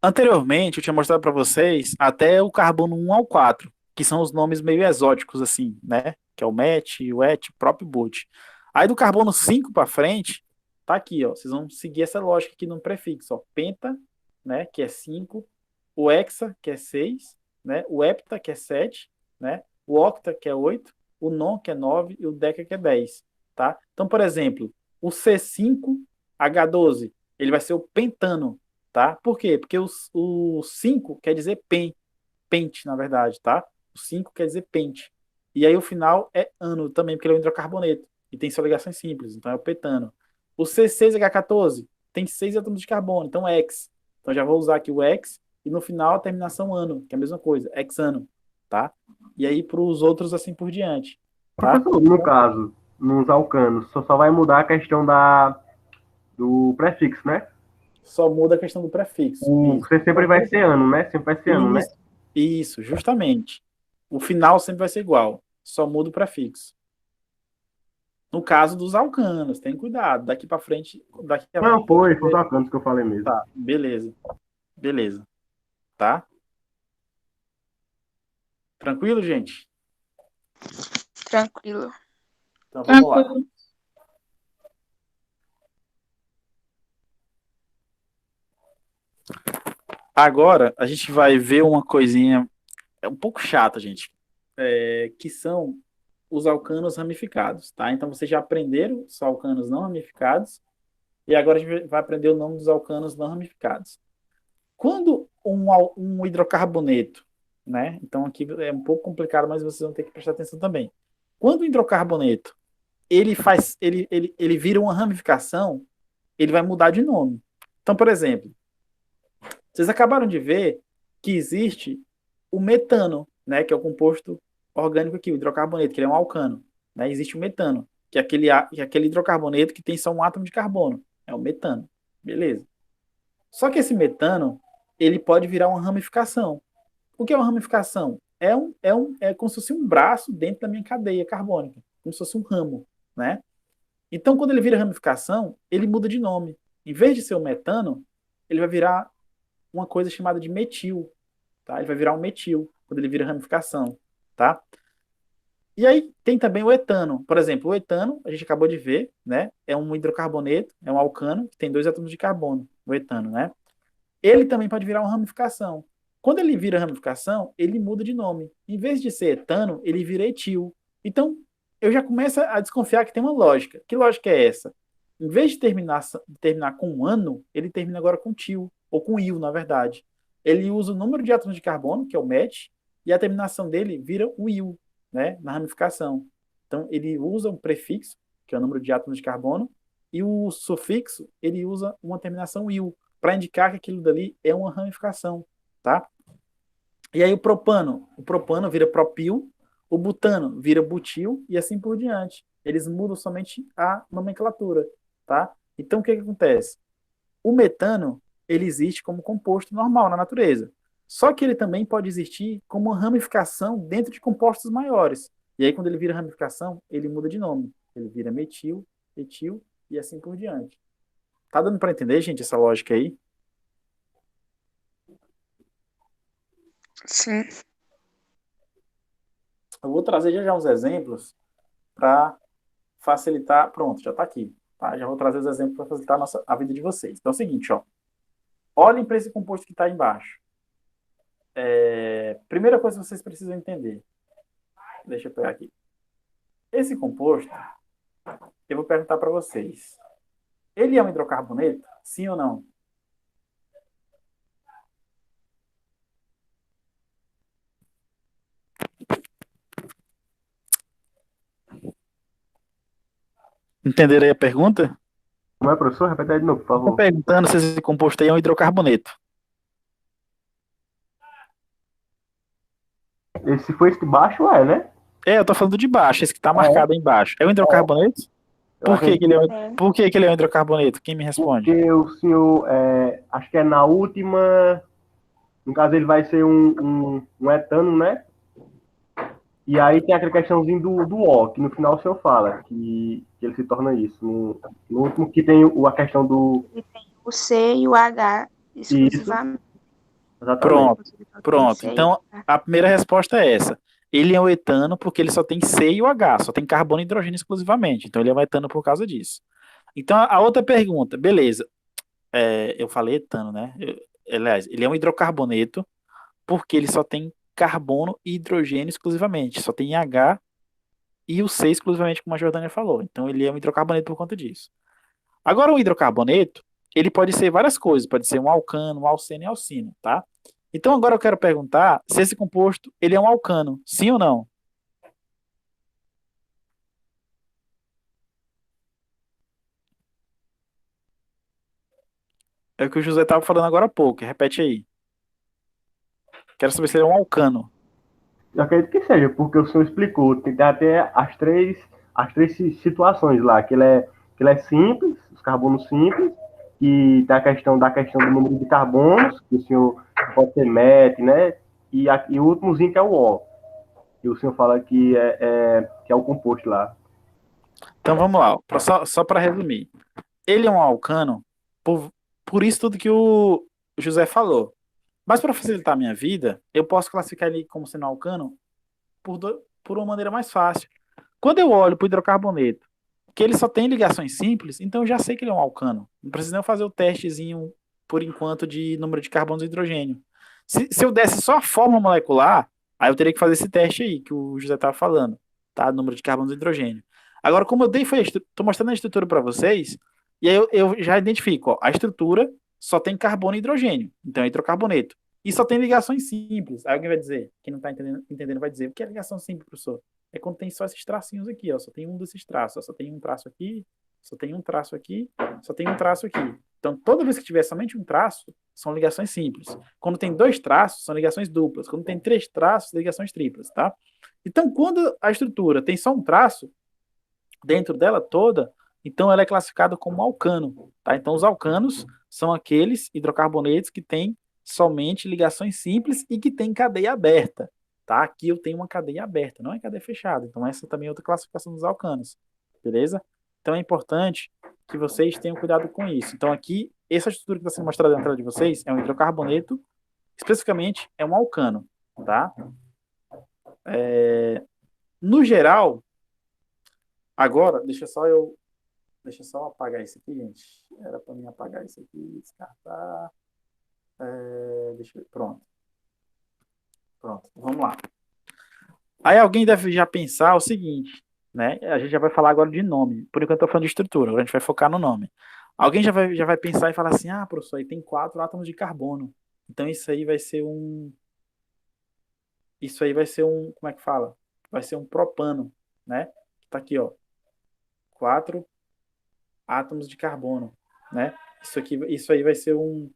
Anteriormente, eu tinha mostrado para vocês até o carbono 1 ao 4, que são os nomes meio exóticos, assim, né? Que é o MET, o ET, o próprio BUT. Aí do carbono 5 para frente, tá aqui, ó. Vocês vão seguir essa lógica aqui no prefixo, ó. Penta, né? Que é 5. O hexa, que é 6. Né? O hepta, que é 7. Né? O octa, que é 8. O non, que é 9. E o deca, que é 10. Tá? Então, por exemplo, o C5H12, ele vai ser o pentano, tá? Por quê? Porque o 5 quer dizer pente, na verdade, tá? O 5 quer dizer pente. E aí o final é ano também, porque ele é um hidrocarboneto. E tem só ligações simples, então é o petano. O C6H14 tem 6 átomos de carbono, então X. Então já vou usar aqui o X e no final a terminação ano, que é a mesma coisa, hexano, tá? E aí para os outros assim por diante, tá? Professor, no caso, nos alcanos, só vai mudar a questão do prefixo, né? Só muda a questão do prefixo. O Isso. C sempre vai ser ano, né? Sempre vai ser ano, né? Isso, isso, justamente. O final sempre vai ser igual, só muda o prefixo. No caso dos alcanos, tem cuidado. Daqui para frente, daqui a Não, pouco. foi os alcanos que eu falei mesmo. Tá, beleza. Beleza. Tá? Tranquilo, gente? Tranquilo. Então vamos lá. Tranquilo. Agora a gente vai ver uma coisinha um pouco chata, gente. Que são os alcanos ramificados, tá? Então vocês já aprenderam os alcanos não ramificados e agora a gente vai aprender o nome dos alcanos não ramificados. Quando um hidrocarboneto, né? Então aqui é um pouco complicado, mas vocês vão ter que prestar atenção também. Quando o hidrocarboneto ele vira uma ramificação, ele vai mudar de nome. Então, por exemplo, vocês acabaram de ver que existe o metano, né? Que é o composto orgânico aqui, o hidrocarboneto, que ele é um alcano. Né? Existe o metano, que é aquele hidrocarboneto que tem só um átomo de carbono. É o metano. Beleza. Só que esse metano, ele pode virar uma ramificação. O que é uma ramificação? É como se fosse um braço dentro da minha cadeia carbônica, como se fosse um ramo, né? Então, quando ele vira ramificação, ele muda de nome. Em vez de ser o metano, ele vai virar uma coisa chamada de metil, tá? Ele vai virar um metil quando ele vira ramificação, tá? E aí tem também o etano. Por exemplo, o etano, a gente acabou de ver, né? É um hidrocarboneto, é um alcano que tem 2 átomos de carbono, o etano, né? Ele também pode virar uma ramificação. Quando ele vira ramificação, ele muda de nome. Em vez de ser etano, ele vira etil. Então, eu já começo a desconfiar que tem uma lógica. Que lógica é essa? Em vez de terminar com um ano, ele termina agora com til, ou com il, na verdade. Ele usa o número de átomos de carbono, que é o MET, e a terminação dele vira o il, né, na ramificação. Então, ele usa um prefixo, que é o número de átomos de carbono, e o sufixo, ele usa uma terminação il, para indicar que aquilo dali é uma ramificação, tá? E aí o propano vira propil, o butano vira butil e assim por diante. Eles mudam somente a nomenclatura, tá? Então o que que acontece? O metano, ele existe como composto normal na natureza. Só que ele também pode existir como uma ramificação dentro de compostos maiores. E aí quando ele vira ramificação, ele muda de nome. Ele vira metil, etil e assim por diante. Tá dando para entender, gente, essa lógica aí? Sim. Eu vou trazer já uns exemplos para facilitar. Pronto, já está aqui. Tá? Já vou trazer os exemplos para facilitar a vida de vocês. Então é o seguinte, ó. Olhem para esse composto que está embaixo. Primeira coisa que vocês precisam entender. Deixa eu pegar aqui. Esse composto, eu vou perguntar para vocês. Ele é um hidrocarboneto? Sim ou não? Entenderam aí a pergunta? Como é, professor? Repete aí de novo, por Estou favor. perguntando se esse composto aí é um hidrocarboneto. Esse foi esse de baixo, né? Eu tô falando de baixo, esse que tá É, marcado aí embaixo. É um hidrocarboneto? eu acredito Sim. Por que que ele é um hidrocarboneto? Quem me responde? que o senhor, acho que é na última, no caso ele vai ser um etano, né? E aí tem aquela questãozinha do O, que no final o senhor fala, que ele se torna isso. No último que tem a questão do... Ele tem o C e o H Isso, exclusivamente. exatamente. Pronto, pronto. C e Então, H. a primeira resposta é essa. Ele é um etano porque ele só tem C e o H, só tem carbono e hidrogênio exclusivamente. Então, ele é um etano por causa disso. Então, a outra pergunta, beleza. Eu falei etano, né? Aliás, ele é um hidrocarboneto porque ele só tem carbono e hidrogênio exclusivamente. Só tem H e o C exclusivamente, como a Jordânia falou. Então, ele é um hidrocarboneto por conta disso. Agora, um hidrocarboneto, ele pode ser várias coisas. Pode ser um alcano, um alceno e alcino, tá? Então, agora eu quero perguntar se esse composto ele é um alcano, sim ou não? É o que o José estava falando agora há pouco. Repete aí. Quero saber se ele é um alcano. Eu acredito que seja, porque o senhor explicou, tem até as três situações lá, que ele é simples, os carbonos simples, e tem a questão do número de carbonos, que o senhor pode ser MET, né? E o últimozinho que é o O, que o senhor fala que é o composto lá. Então vamos lá. Só para resumir. Ele é um alcano por isso tudo que o José falou. Mas para facilitar a minha vida, eu posso classificar ele como sendo alcano por uma maneira mais fácil. Quando eu olho para o hidrocarboneto, que ele só tem ligações simples, então eu já sei que ele é um alcano. Não precisa nem fazer o testezinho, por enquanto, de número de carbonos e hidrogênio. Se eu desse só a fórmula molecular, aí eu teria que fazer esse teste aí, que o José estava falando, tá? Número de carbonos e hidrogênio. Agora, como eu dei, estou mostrando a estrutura para vocês, e aí eu já identifico, ó, a estrutura só tem carbono e hidrogênio, então é hidrocarboneto. E só tem ligações simples. Aí alguém vai dizer, quem não está entendendo vai dizer, o que é ligação simples, professor? É quando tem só esses tracinhos aqui, ó. Só tem um desses traços, ó. Só tem um traço aqui, só tem um traço aqui, só tem um traço aqui. Então, toda vez que tiver somente um traço, são ligações simples. Quando tem dois traços, são ligações duplas. Quando tem três traços, ligações triplas, tá? Então, quando a estrutura tem só um traço dentro dela toda, então ela é classificada como alcano, tá? Então, os alcanos são aqueles hidrocarbonetos que têm somente ligações simples e que têm cadeia aberta. Tá? Aqui eu tenho uma cadeia aberta, não é cadeia fechada. Então, essa também é outra classificação dos alcanos. Beleza? Então, é importante que vocês tenham cuidado com isso. Então, aqui, essa estrutura que está sendo mostrada na tela de vocês é um hidrocarboneto, especificamente é um alcano. Tá? No geral, agora, deixa eu só apagar isso aqui, gente. Era para mim apagar isso aqui, descartar. Deixa eu ver. Pronto. Pronto, vamos lá. Aí alguém deve já pensar o seguinte, né? A gente já vai falar agora de nome. Por enquanto eu tô falando de estrutura, agora a gente vai focar no nome. Alguém já vai pensar e falar assim, ah, professor, aí tem 4 átomos de carbono. Então isso aí vai ser um... Isso aí vai ser um... Como é que fala? Vai ser um propano, né? Tá aqui, ó. 4 átomos de carbono, né? Isso aí vai ser um...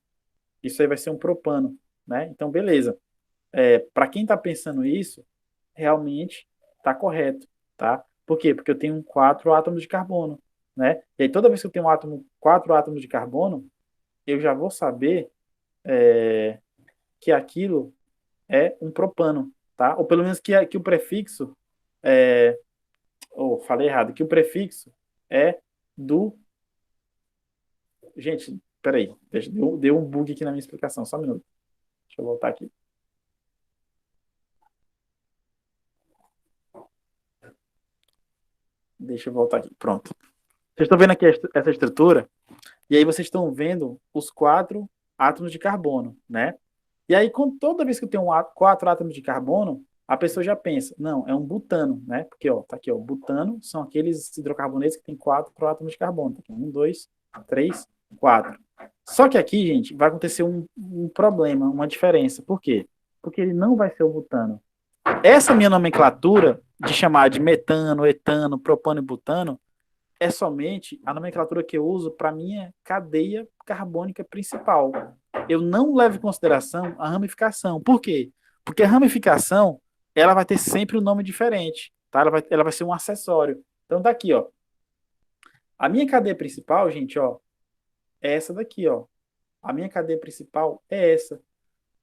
Isso aí vai ser um propano, né? Então, beleza. Para quem está pensando isso, realmente está correto, tá? Por quê? Porque eu tenho 4 átomos de carbono, né? E aí toda vez que eu tenho 4 átomos de carbono, eu já vou saber que aquilo é um propano, tá? Ou pelo menos que o prefixo, falei errado, que o prefixo é do... Gente, peraí, deu um bug aqui na minha explicação, só um minuto. Deixa eu voltar aqui. Deixa eu voltar aqui. Pronto. Vocês estão vendo aqui essa estrutura? E aí vocês estão vendo os 4 átomos de carbono, né? E aí, toda vez que eu tenho 4 átomos de carbono, a pessoa já pensa, não, é um butano, né? Porque, ó, tá aqui, ó, butano são aqueles hidrocarbonetos que tem 4 átomos de carbono. Tá aqui, 1, 2, 3, 4. Só que aqui, gente, vai acontecer um problema, uma diferença. Por quê? Porque ele não vai ser o butano. Essa minha nomenclatura de chamar de metano, etano, propano e butano é somente a nomenclatura que eu uso para minha cadeia carbônica principal. Eu não levo em consideração a ramificação. Por quê? Porque a ramificação, ela vai ter sempre um nome diferente, tá? Ela vai ser um acessório. Então, daqui, ó. A minha cadeia principal, gente, ó, é essa daqui, ó. A minha cadeia principal é essa.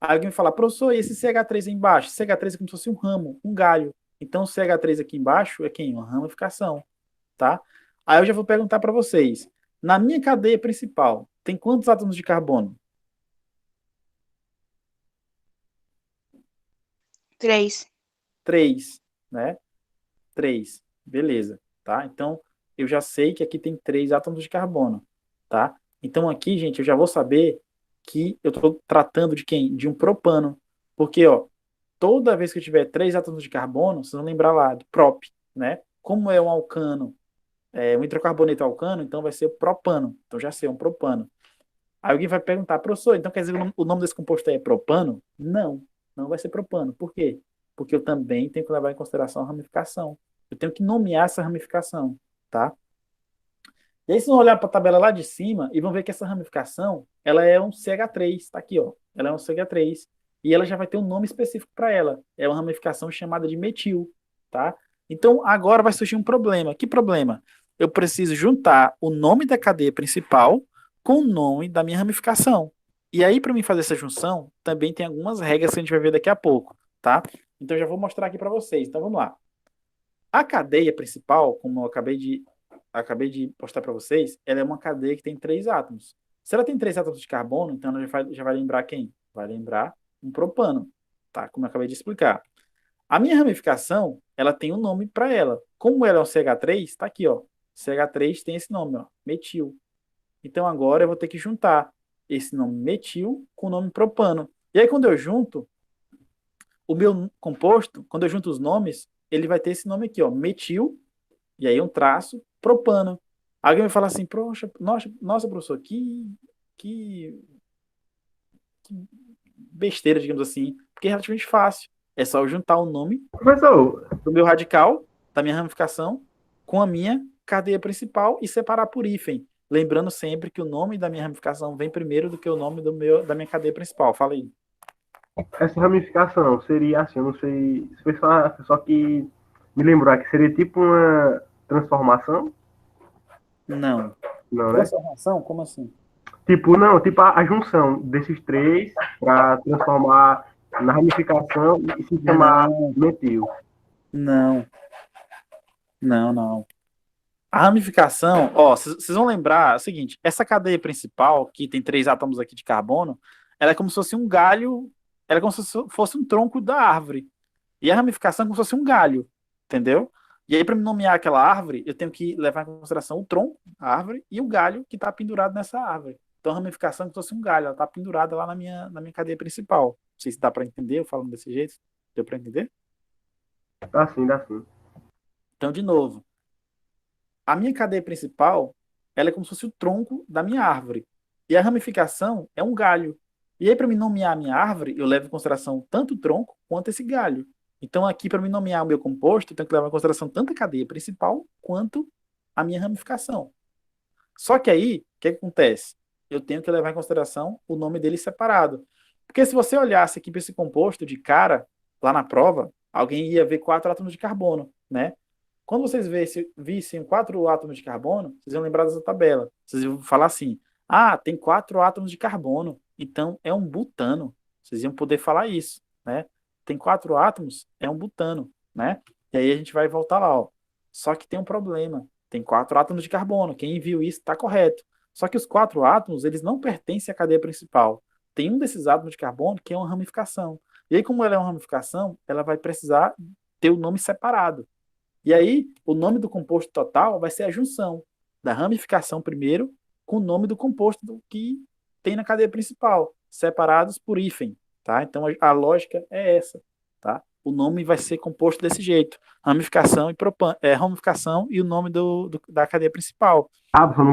Aí alguém vai falar, professor, e esse CH3 aí embaixo? CH3 é como se fosse um ramo, um galho. Então, o CH3 aqui embaixo é quem? Uma ramificação, tá? Aí eu já vou perguntar para vocês. Na minha cadeia principal, tem quantos átomos de carbono? 3. 3, né? 3, beleza, tá? Então, eu já sei que aqui tem 3 átomos de carbono, tá? Então, aqui, gente, eu já vou saber que eu estou tratando de quem? De um propano. Porque, ó, toda vez que eu tiver 3 átomos de carbono, vocês vão lembrar lá do prop, né? Como é um alcano, um hidrocarboneto alcano, então vai ser propano. Então, já sei, é um propano. Aí alguém vai perguntar, professor, então quer dizer que o nome desse composto aí é propano? Não, não vai ser propano. Por quê? Porque eu também tenho que levar em consideração a ramificação. Eu tenho que nomear essa ramificação, tá? E aí vocês vão olhar para a tabela lá de cima e vão ver que essa ramificação, ela é um CH3, tá aqui, ó. Ela é um CH3 e ela já vai ter um nome específico para ela. É uma ramificação chamada de metil, tá? Então agora vai surgir um problema. Que problema? Eu preciso juntar o nome da cadeia principal com o nome da minha ramificação. E aí, para mim fazer essa junção, também tem algumas regras que a gente vai ver daqui a pouco, tá? Então, eu já vou mostrar aqui para vocês. Então, vamos lá. A cadeia principal, como eu acabei de postar para vocês, ela é uma cadeia que tem 3 átomos. Se ela tem 3 átomos de carbono, então ela já vai lembrar quem? Vai lembrar um propano, tá? Como eu acabei de explicar. A minha ramificação, ela tem um nome para ela. Como ela é um CH3, está aqui, ó. CH3 tem esse nome, ó, metil. Então agora eu vou ter que juntar esse nome metil com o nome propano. E aí quando eu junto o meu composto, quando eu junto os nomes, ele vai ter esse nome aqui, ó, metil, e aí um traço, propano. Alguém vai falar assim, poxa, nossa, professor, que besteira, digamos assim, porque é relativamente fácil. É só eu juntar o nome Professor, do meu radical, da minha ramificação, com a minha cadeia principal e separar por hífen. Lembrando sempre que o nome da minha ramificação vem primeiro do que o nome da minha cadeia principal. Fala aí. essa ramificação seria assim, eu não sei, se foi só que me lembrou que seria tipo uma transformação? Não. Não, né? Transformação? Como assim? Tipo, não, tipo a junção desses três para transformar na ramificação e se chamar Não, metil. não, não. A ramificação, ó, vocês vão lembrar o seguinte: essa cadeia principal, que tem 3 átomos aqui de carbono, ela é como se fosse um galho, ela é como se fosse um tronco da árvore. E a ramificação é como se fosse um galho, entendeu? E aí, para me nomear aquela árvore, eu tenho que levar em consideração o tronco, a árvore, e o galho que está pendurado nessa árvore. Então, a ramificação é como se fosse um galho, ela está pendurada lá na minha cadeia principal. Não sei se dá para entender, eu falando desse jeito. Deu para entender? Dá sim, dá sim. Então, de novo. A minha cadeia principal, ela é como se fosse o tronco da minha árvore. E a ramificação é um galho. E aí, para me nomear a minha árvore, eu levo em consideração tanto o tronco quanto esse galho. Então, aqui, para me nomear o meu composto, eu tenho que levar em consideração tanto a cadeia principal quanto a minha ramificação. Só que aí, o que acontece? Eu tenho que levar em consideração o nome dele separado. Porque se você olhasse aqui para esse composto de cara, lá na prova, alguém ia ver 4 átomos de carbono, né? Quando vocês vissem 4 átomos de carbono, vocês iam lembrar dessa tabela. Vocês iam falar assim: ah, tem 4 átomos de carbono, então é um butano. Vocês iam poder falar isso, né? Tem 4 átomos, é um butano, né? E aí a gente vai voltar lá, ó. Só que tem um problema. Tem 4 átomos de carbono. Quem viu isso está correto. Só que os 4 átomos, eles não pertencem à cadeia principal. Tem um desses átomos de carbono que é uma ramificação. E aí, como ela é uma ramificação, ela vai precisar ter o nome separado. E aí, o nome do composto total vai ser a junção da ramificação primeiro com o nome do composto que tem na cadeia principal, separados por hífen, tá? Então, a lógica é essa, tá? O nome vai ser composto desse jeito, ramificação ramificação e o nome da cadeia principal. Ah, professor,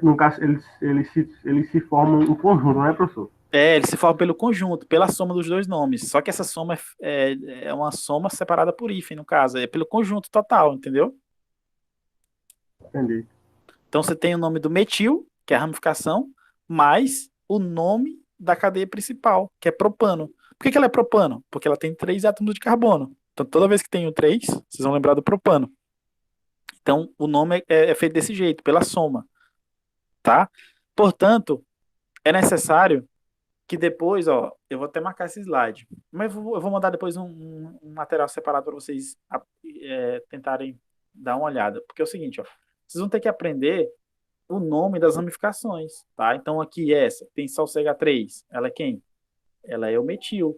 no caso eles se formam um conjunto, não é, professor? Ele se forma pelo conjunto, pela soma dos dois nomes. Só que essa soma é uma soma separada por hífen, no caso. É pelo conjunto total, entendeu? Entendi. Então você tem o nome do metil, que é a ramificação, mais o nome da cadeia principal, que é propano. Por que ela é propano? Porque ela tem 3 átomos de carbono. Então toda vez que tem o 3, vocês vão lembrar do propano. Então o nome é feito desse jeito, pela soma, tá? Portanto, é necessário que depois, ó, eu vou até marcar esse slide, mas eu vou mandar depois um material separado para vocês tentarem dar uma olhada, porque é o seguinte, ó, vocês vão ter que aprender o nome das ramificações, tá? Então aqui essa, tem só o CH3, ela é quem? Ela é o metil.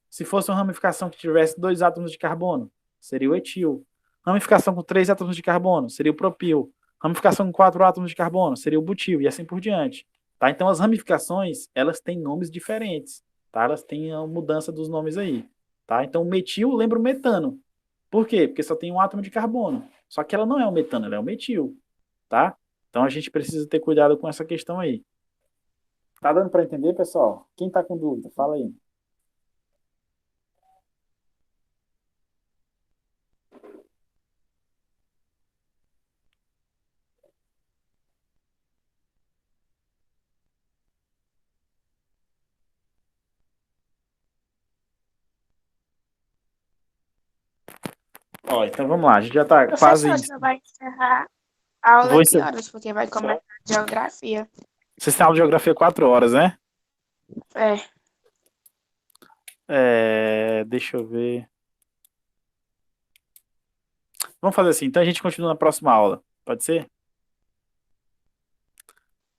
Se fosse uma ramificação que tivesse 2 átomos de carbono, seria o etil. Ramificação com 3 átomos de carbono, seria o propil. Ramificação com 4 átomos de carbono, seria o butil, e assim por diante. Tá? Então as ramificações, elas têm nomes diferentes, tá? Elas têm a mudança dos nomes aí, tá? Então o metil lembra o metano. Por quê? Porque só tem um átomo de carbono. Só que ela não é o metano, ela é o metil, tá? Então a gente precisa ter cuidado com essa questão aí. Tá dando para entender, pessoal? Quem tá com dúvida, fala aí. Ó, então vamos lá, a gente já tá quase. Professor, você vai encerrar a aula Vou que horas? Porque vai começar a geografia. Vocês têm aula de geografia 4 horas, né? Deixa eu ver. Vamos fazer assim, então a gente continua na próxima aula. Pode ser?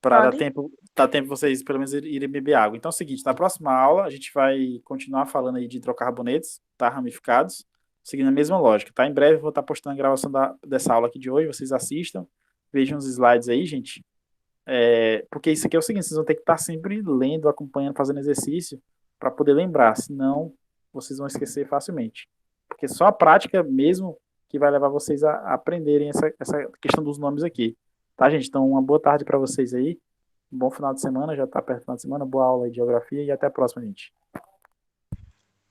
Para Pode. dar tempo vocês pelo menos irem beber água. Então é o seguinte, na próxima aula a gente vai continuar falando aí de hidrocarbonetos, tá? Ramificados, seguindo a mesma lógica, tá? Em breve eu vou estar postando a gravação dessa aula aqui de hoje, vocês assistam, vejam os slides aí, gente. Porque isso aqui é o seguinte, vocês vão ter que estar sempre lendo, acompanhando, fazendo exercício para poder lembrar, senão vocês vão esquecer facilmente. Porque só a prática mesmo que vai levar vocês a aprenderem essa questão dos nomes aqui. Tá, gente? Então, uma boa tarde para vocês aí. Um bom final de semana, já está perto do final de semana. Boa aula de geografia e até a próxima, gente.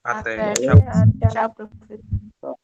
Até. Até. Tchau. Tchau, professor.